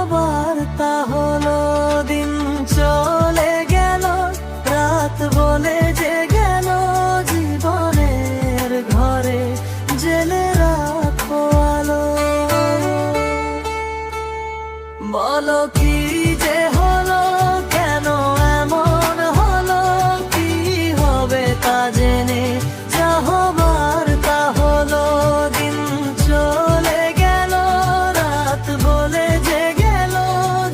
হবার তা হলো, দিন চলে গেল, রাত বলে যে গেল, জীবনের ঘরে জেলে রাখো আলো। বলো কি যে হলো, কেন এমন হলো, কি হবে তা জেনে যা হবার তা হলো, দিন চলে গেল, রাত বলে যে গেল,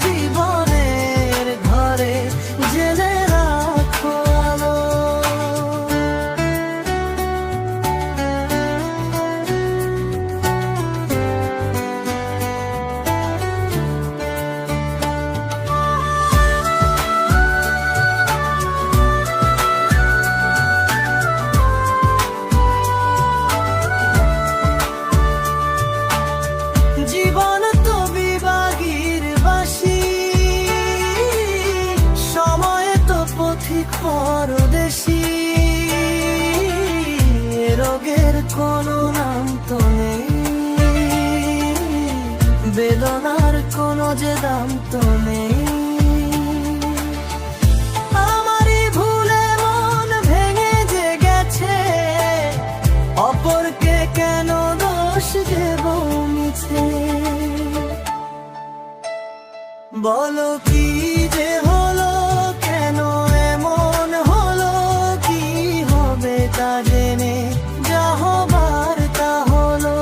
জীবনের ঘরে জেলে রাখো আলো। জীবন তো বিভাগীর বাসি, সময় তো পথিক পরদেশী, রোগের কোনো নাম তো নেই, বেদনার কোনো যে দাম তো নেই। আমারই ভুলে মন ভেঙে যে গেছে, অপরকে কেন দোষ দেব মিছে। বলো কি যে হলো, কেন এমন হলো, কি হবে তা জেনে যা হবার তা হলো।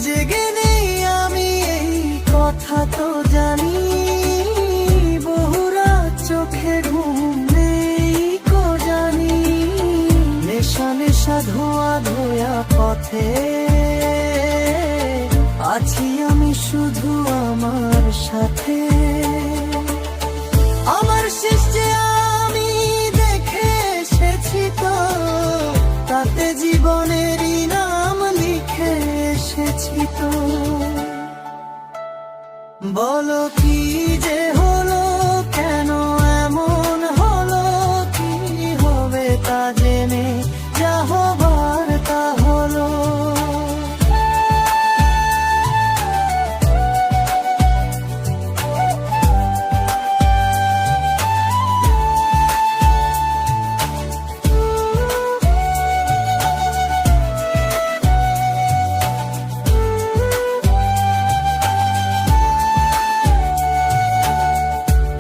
জেগে নেই আমি এই কথা তো জানি, বহুরা চোখে ঘুম নেই কো জানি, নেশা নেশা ধোয়া ধোয়া পথে আছি আমি শুধু আমার সাথে। আমার শেষ যে আমি দেখে এসেছি তো, তাতে জীবনেরই নাম লিখে এসেছি তো। বলো কি যে হলো, কেন এমন হলো, কি হবে তা জেনে যা হবার তা হলো।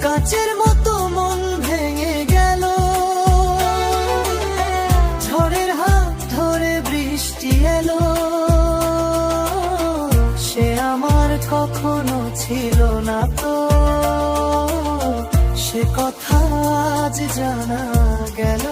কাচের মতো মন ভেঙে গেল, ঝড়ের হাত ধরে বৃষ্টি এলো, সে আমার কখনো ছিল না তো, সে কথা আজ জানা গেল।